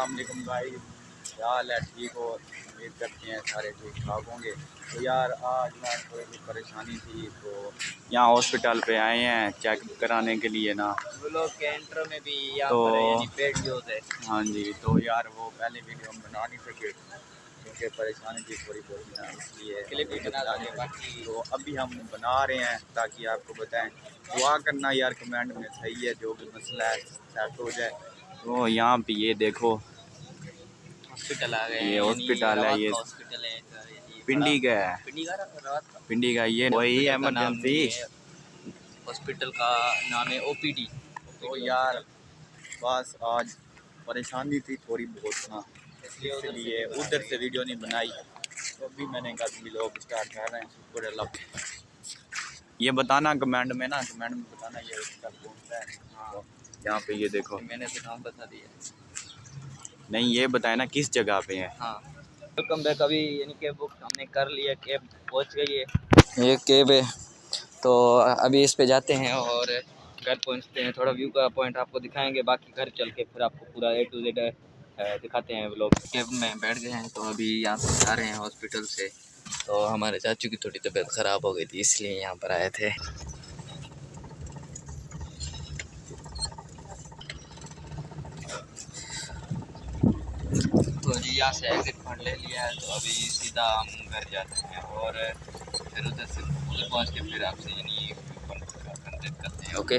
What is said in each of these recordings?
अस्सलाम वालेकुम भाई, क्या हाल है? ठीक हो? उम्मीद करते हैं सारे ठीक ठाक होंगे। तो यार आज ना थोड़ी सी परेशानी थी, तो यहाँ हॉस्पिटल पे आए हैं चेक कराने के लिए ना। ब्लॉग के एंट्रो में भी यहाँ तो पर यानी पेड न्यूज़ है। हाँ जी, तो यार वो पहले वीडियो हम बना नहीं सके क्योंकि परेशानी थी थोड़ी बहुत ना, इसलिए क्लिप भी बना बना देंगे नहीं बाकी। सके। तो अभी हम बना रहे हैं ताकि आपको बताएं। दुआ करना यार कमेंट में, सही है, जो भी मसला है सेट हो जाए। तो यहाँ पे ये देखो, हॉस्पिटल आ गए ये हैं, हॉस्पिटल है, ये हॉस्पिटल है पिंडी का है, पिंडी का रवात का पिंडी का ये वही हॉस्पिटल का नाम इमरजेंसी। नहीं है, हॉस्पिटल का नाम है ओपीडी। तो यार बस आज परेशानी थी थोड़ी बहुत ना, इसलिए उधर से वीडियो नहीं बनाई। तो अभी मैंने कहा व्लॉग स्टार्ट कर रहे हैं। शुक्र अल्लाह पे। ये बताना कमेंट में ना, कमेंट में बताना ये हॉस्पिटल कौन सा है। हाँ यहाँ पे ये देखो, मैंने तो नाम बता दिया। नहीं ये बताए ना किस जगह पे है। हाँ वेलकम बैक। अभी यानी कैब बुक हमने कर लिया, कैब पहुंच गई है, ये कैब है। तो अभी इस पे जाते हैं और घर पहुंचते हैं, थोड़ा व्यू का पॉइंट आपको दिखाएंगे, बाकी घर चल के फिर आपको पूरा A to Z दिखाते हैं। लोग कैब में बैठ गए हैं, तो अभी यहाँ पर जा रहे हैं हॉस्पिटल से। तो हमारे चाचू की थोड़ी तबीयत ख़राब हो गई थी, इसलिए यहाँ पर आए थे। तो जी यहाँ से एग्जिट पॉइंट ले लिया है, तो अभी सीधा हम घर जाते हैं और फिर उधर से उधर पहुँच के फिर आपसे यानी कंटेक्ट करते हैं। ओके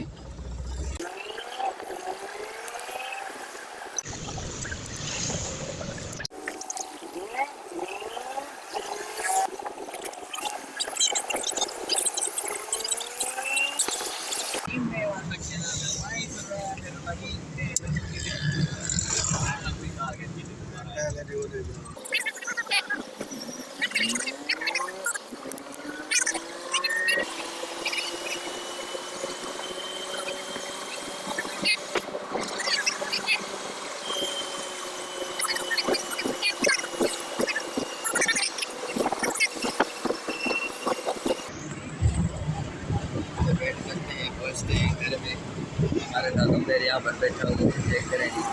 पहुँचते हैं घर में। हमारे दादा मेरे यहाँ पर बैठा हुआ चेक करेंगे।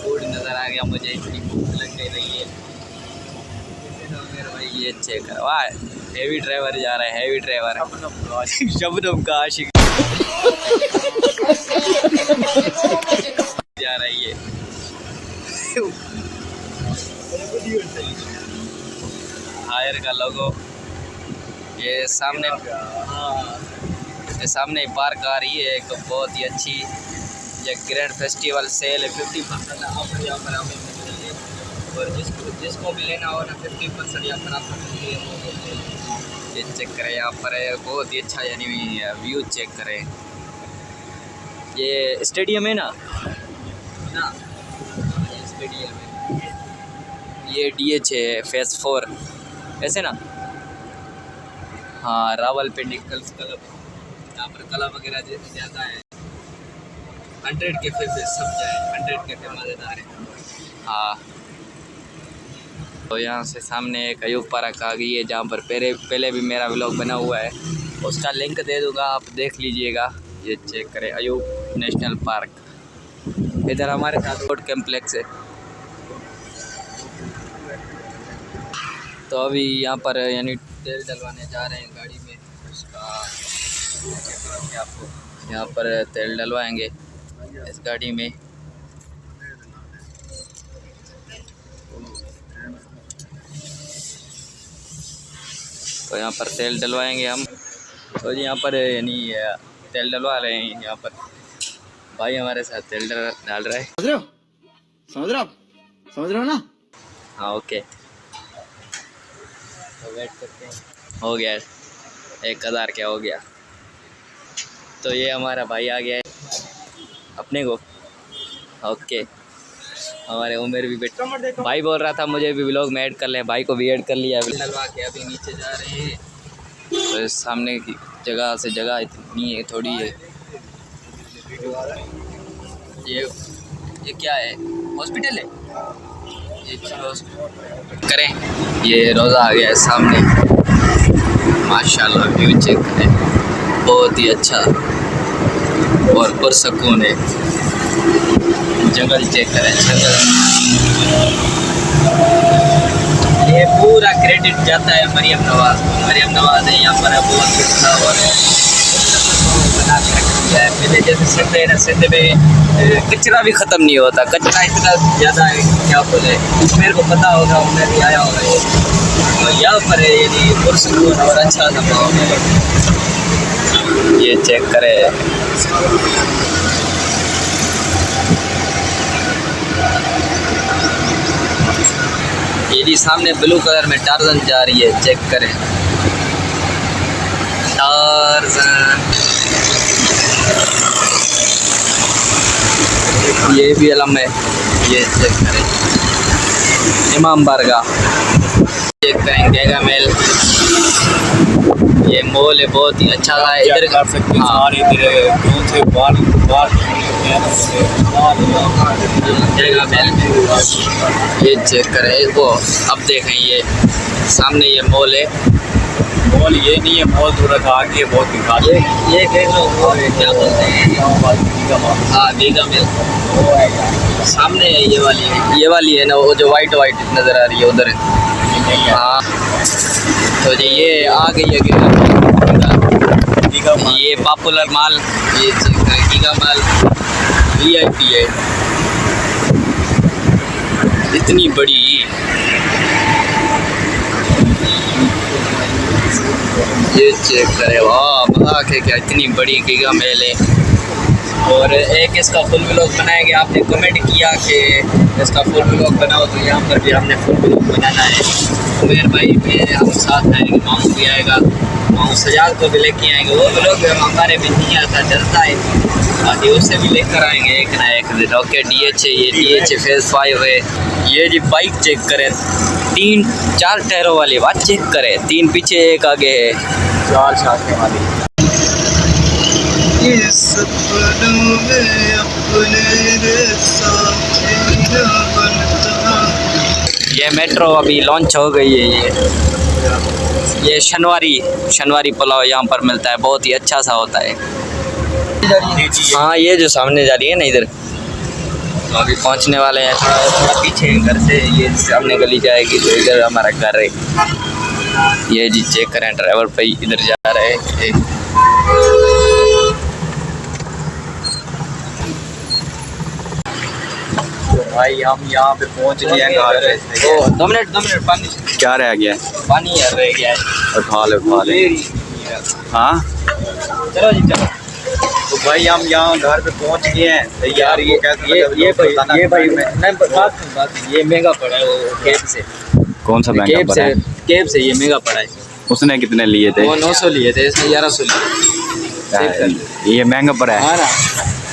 फूड नज़र आ गया मुझे, इतनी भूख लग गई रही है। मेरा भाई ये चेक कर, वाह हेवी ड्राइवर जा रहा है, हेवी ड्राइवर शबनम का आशिक जा रही है। हायर का लोगो, ये सामने पार्क आ रही है एक बहुत ही अच्छी, ये ग्रैंड फेस्टिवल सेल है। 50% ऑफर यहाँ पर हमें मिल रही है, और जिसको भी लेना हो ना 50% यहाँ पर आपको मिल रही है। ये चेक करें, यहाँ पर बहुत ही अच्छा यानी व्यू चेक करें। ये स्टेडियम है ना, ये स्टेडियम है, ये DH है फेज 4 ऐसे ना। हाँ रावलपिंडी गर्ल्स क्लब, यहाँ पर क्लब वगैरह ज़्यादा है। 100 कैफे पे सब जाए, 100 कैफे मज़ेदार है। हाँ तो यहाँ से सामने एक अयूब पार्क आ गई है, जहाँ पर पहले भी मेरा व्लॉग बना हुआ है, उसका लिंक दे दूँगा, आप देख लीजिएगा। ये चेक करें अयूब नेशनल पार्क। इधर हमारे साथ रोड कम्प्लेक्स है। तो अभी यहाँ पर यानी तेल डलवाने जा रहे हैं गाड़ी में, उसका आपको यहाँ पर तेल डलवाएंगे इस गाड़ी में। तो यहाँ पर तेल डलवाएंगे हम। तो जी यहाँ पर यानी तेल डलवा रहे हैं, यहाँ पर भाई हमारे साथ तेल डाल रहा है। समझ रहे हो ना? हाँ ओके, तो वेट करते हैं। हो गया 1000 क्या हो गया। तो ये हमारा भाई आ गया है अपने को। ओके, हमारे उमेर भी बेट भाई बोल रहा था मुझे भी व्लॉग में ऐड कर ले, भाई को भी ऐड कर लिया। डलवा के अभी नीचे जा रहे हैं। तो सामने की जगह से जगह इतनी है, थोड़ी है। ये क्या है, हॉस्पिटल है ये? करें, ये रोज़ा आ गया है सामने। माशाल्लाह व्यू चेक करें, बहुत ही अच्छा और पुरसकून है। जंगल चेक करें, जंगल। ये पूरा क्रेडिट जाता है मरियम नवाज को। मरियम नवाज है यहाँ पर बहुत अच्छा और बना के रख दिया है। पहले जैसे सिंध है ना, सिंध में कचरा भी ख़त्म नहीं होता, कचरा इतना ज़्यादा है क्या बोले। मेरे को पता होगा, मैं भी आया होगा ये। और यहाँ पर है यानी पुरसकून और अच्छा सा माहौल है। ये चेक करें, ये जी सामने ब्लू कलर में टार्जन जा रही है, चेक करें टार्जन। ये भी अलम है, ये चेक करें। इमाम बारगाह चेक करें, गेगा मेल। ये मॉल है, बहुत ही अच्छा था। इधर कर सकते हैं सारे इधर कौन से बाल गेगा मेल। ये चेक करें वो, अब देखें ये सामने ये मॉल है। मॉल ये नहीं है, मॉल थोड़ा सा आगे बहुत दिखा। ये देख लो क्या बोलते हैं, हाँ गीगा मिल सामने है। ये वाली है ना, वो जो वाइट नज़र आ रही है उधर। हाँ तो जी ये आ गई है गीगा माल। ये पॉपुलर माल, ये गीगा माल VIP है, इतनी बड़ी। ये चेक करे, वाह मजाक है क्या, इतनी बड़ी गीगा मेल है। और एक इसका फुल व्लॉग बनाएंगे। आपने कमेंट किया कि इसका फुल व्लॉग बनाओ, तो यहाँ पर भी हमने फुल व्लॉग बनाना है। उमेर भाई में हम साथ आएंगे, मामू भी आएगा, मामू सजाद को भी लेके आएंगे। वो व्लॉग हमारे में नहीं आता, डरता है, बाकी उससे भी लेकर आएंगे एक ना एक दिन। ओके DH है, ये DH फेज़ 5 है। ये जी बाइक चेक करें, 3-4 टायरों वाली बात चेक करें, 3 पीछे 1 आगे है, 4 शाखे वाली। ये मेट्रो अभी लॉन्च हो गई है। ये शनवारी पुलाव यहाँ पर मिलता है, बहुत ही अच्छा सा होता है। हाँ ये जो सामने जा रही है ना इधर, अभी पहुँचने वाले हैं। थोड़ा पीछे घर से ये सामने गली जाएगी, तो इधर हमारा घर है। ये जी चेक करें, ड्राइवर भाई इधर जा रहे हैं। भाई हम यहाँ पे पहुँच गए हैं घर पे। 2 मिनट पानी क्या रह गया है? पानी यार रह गया है। उठा ले हाँ। चलो जी चलो। तो भाई हम यहाँ घर पे पहुँच गए हैं। यार ये भाई ये महंगा पड़ा है वो कैब से। कौन सा बैंक पड़ा है? कैब से ये महंगा पड़ा है। उसने कितने लिए थे? वो 900 लिए थे, इसने 1100 लिए। ये महंगा पड़ा है। हाँ ना।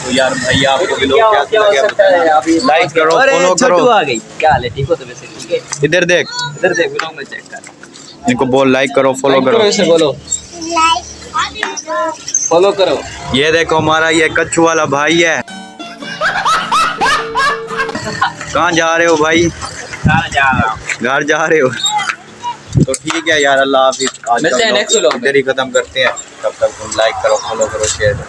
तो यार भाई आपको भी लोग क्या लगे, लाइक करो, फॉलो करो। आ गई क्या हाल है, ठीक हो तो वैसे ठीक है। इधर देख व्लॉग में चेक कर, इनको बोल लाइक करो, फॉलो करो। ऐसे बोलो फॉलो करो। ये देखो हमारा ये कच्चू वाला भाई है। कहाँ जा रहे हो भाई? घर जा रहे हो? तो ठीक है यार, अल्लाह हाफिज़। मिलते हैं नेक्स्ट व्लॉग में। इधर ही खत्म करते हैं। तब तक लाइक करो, फॉलो करो, शेयर करो।